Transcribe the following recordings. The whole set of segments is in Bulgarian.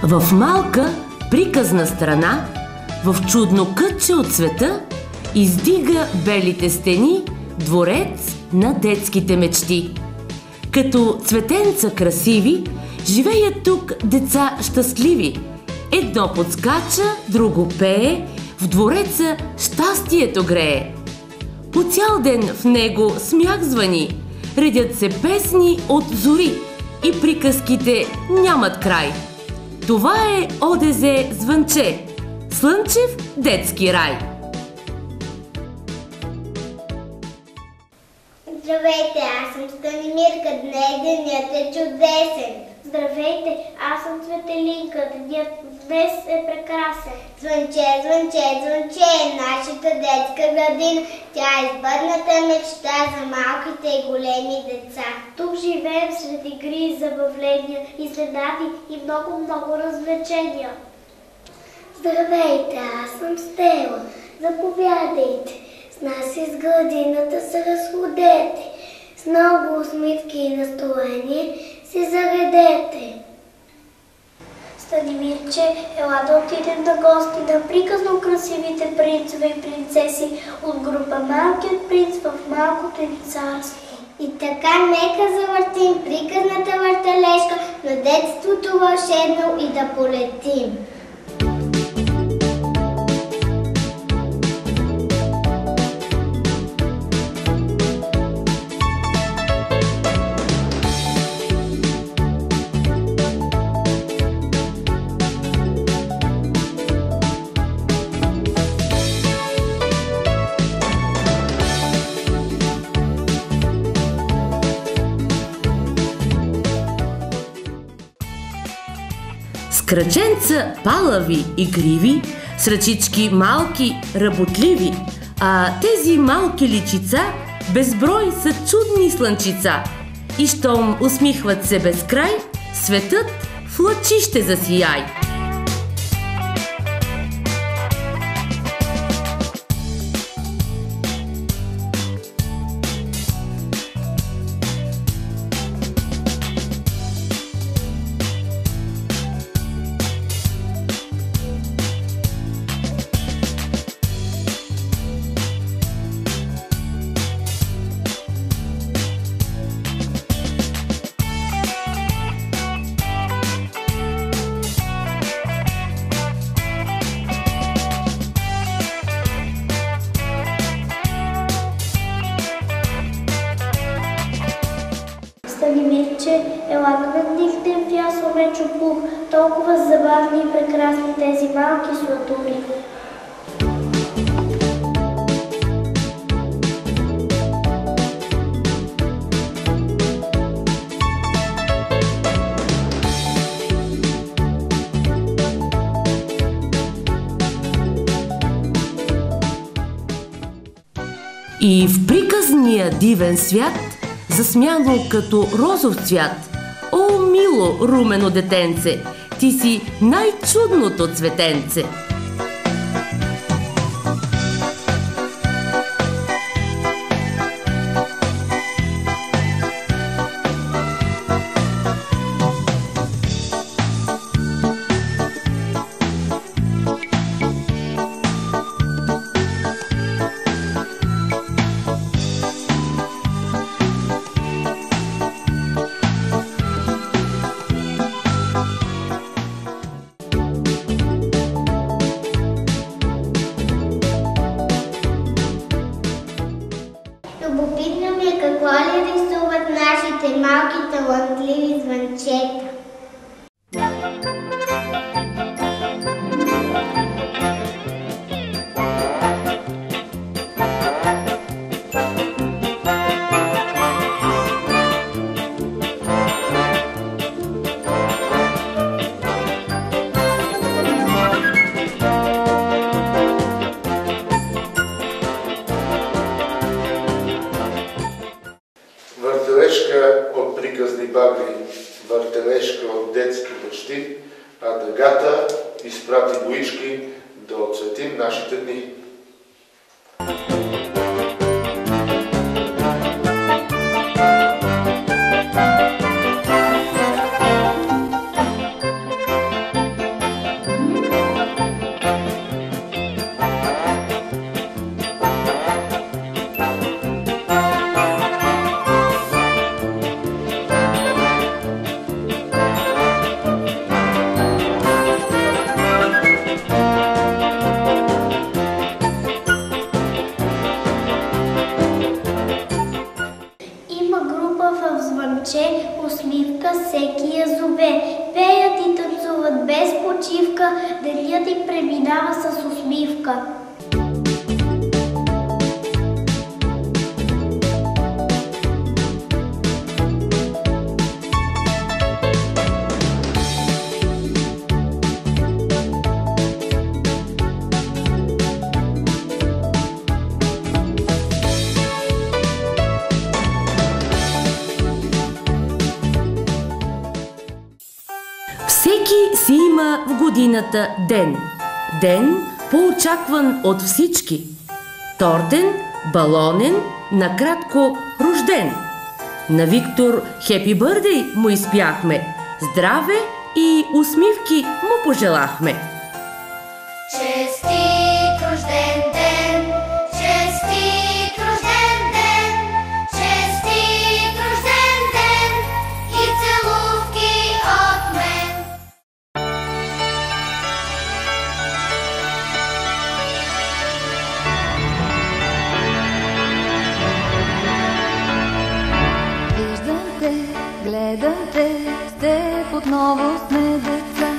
В малка приказна страна, в чудно кътче от света, издига белите стени дворец на детските мечти. Като цветенца красиви, живеят тук деца щастливи. Едно подскача, друго пее, в двореца щастието грее. По цял ден в него смях звъни, редят се песни от зори и приказките нямат край. Това е ОДЗ Звънче, Слънчев детски рай. Здравейте, аз съм Станимирка, денят е чудесен. Здравейте, аз съм Цветелинка, денят днес е прекрасен. Звънче, звънче, звънче е нашата детска градина. Тя е избъдната мечта за малките и големи деца. Тук живеем сред игри, забавления, изненади и много развлечения. Здравейте, аз съм Стела. Заповядайте. С нас из градината се разходете. С много усмивки и настроение се заредете. Станимирче, ела да отидем на гости на приказно красивите принцове и принцеси от група Малкият принц в малкото им царство. И така нека завъртим приказната въртележка на детството вълшебно и да полетим. С краченца палави и криви, с ръчички малки, работливи, а тези малки личица безброй са чудни слънчица. И щом усмихват се без край, светът в лъчи ще засияй. Станимирче, ела да надихнем в ясла чупух, толкова забавни и прекрасни тези малки слатури. И в приказния дивен свят, засмяно като розов цвят, о, мило румено детенце, ти си най-чудното цветенце. Любопитно ми е какво ли рисуват нашите малки талантливи звънчета. Въртележка от приказни баби, въртележка от детски бащи, а дъгата изпрати боички да отцветим нашите дни. парче, усмивка всеки я зове. Пеят и танцуват без почивка, денят им преминава с усмивка. Всеки си има в годината ден. Ден по-очакван от всички. Тортен, балонен, накратко рожден. На Виктор Хепи Бърдей му изпяхме. Здраве и усмивки му пожелахме. Честит рожден ден! Честит рожден ден! Честит рожден ден! И целувки от мен! Виждам те, гледам те, с теб отново сме деца.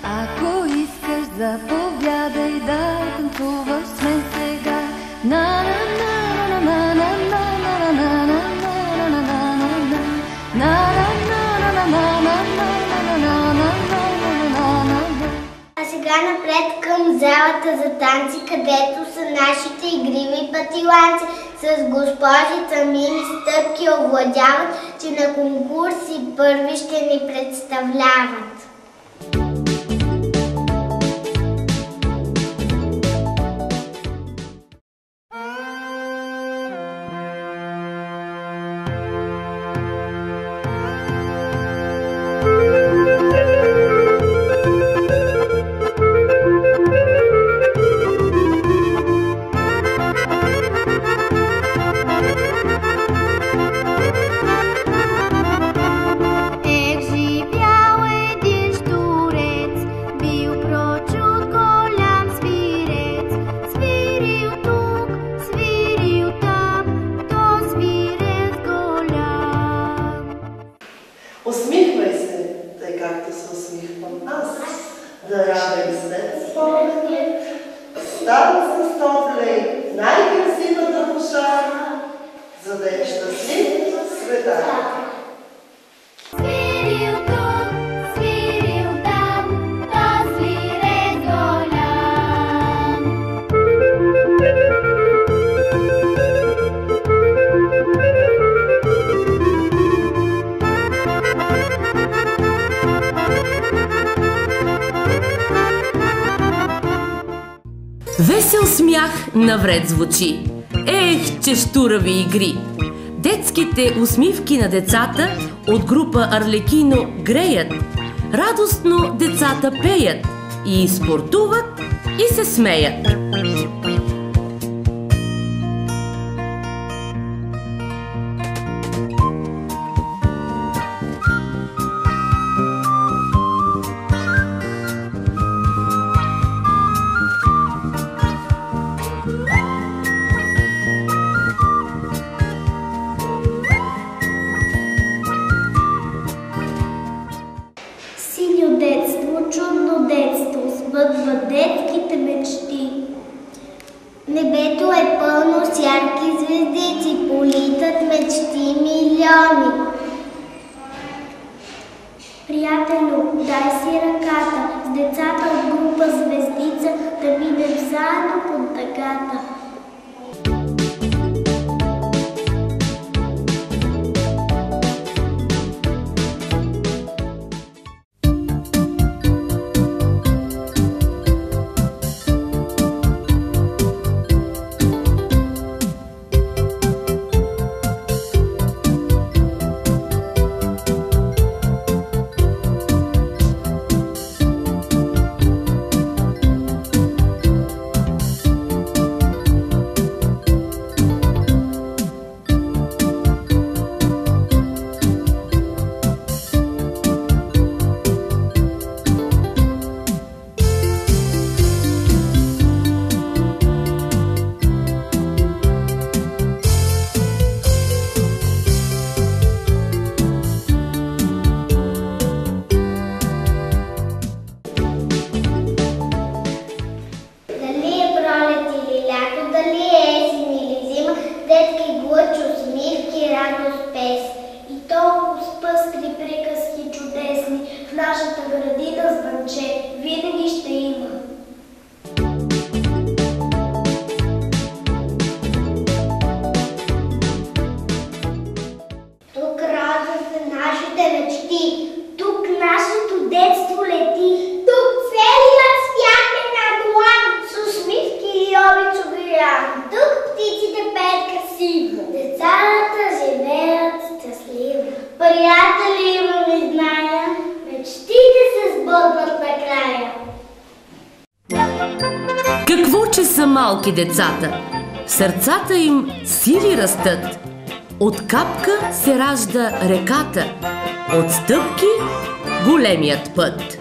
Ако искаш, заповядай да танцуваш сме сега. На на на на на на на на на на на на. А сега напред към залата за танци, където са нашите игриви патиланци. С госпожица мили стъпки овладяват, че на конкурси първи ще ни представляват. Усмихвай се, тъй както се усмихвам аз. Дарявай след спомени, става с топле най-красивата душа, за да е щастлив света. Свирил тук, свирил там, то свирец голям. Весел смях навред звучи. Ех, че щурави игри! Детските усмивки на децата от група Арлекино греят. Радостно децата пеят и спортуват и се смеят. Синьо детство, чудно детство, сбъдват детските мечти. Небето е пълно с ярки звездици, политат мечти милиони. Приятелю, дай си ръката, с децата от група Звездица да минем заедно под дъгата. лети. Тук нашето детство лети. Тук целият свят е на длан. С усмивки и обич огрян. Тук птиците пеят красиво. Децата живеят щастливо. Приятели имаме знания. Мечтите се сбъдват накрая. Какво, че са малки децата? В сърцата им сили растат. От капка се ражда реката, от стъпки големият път.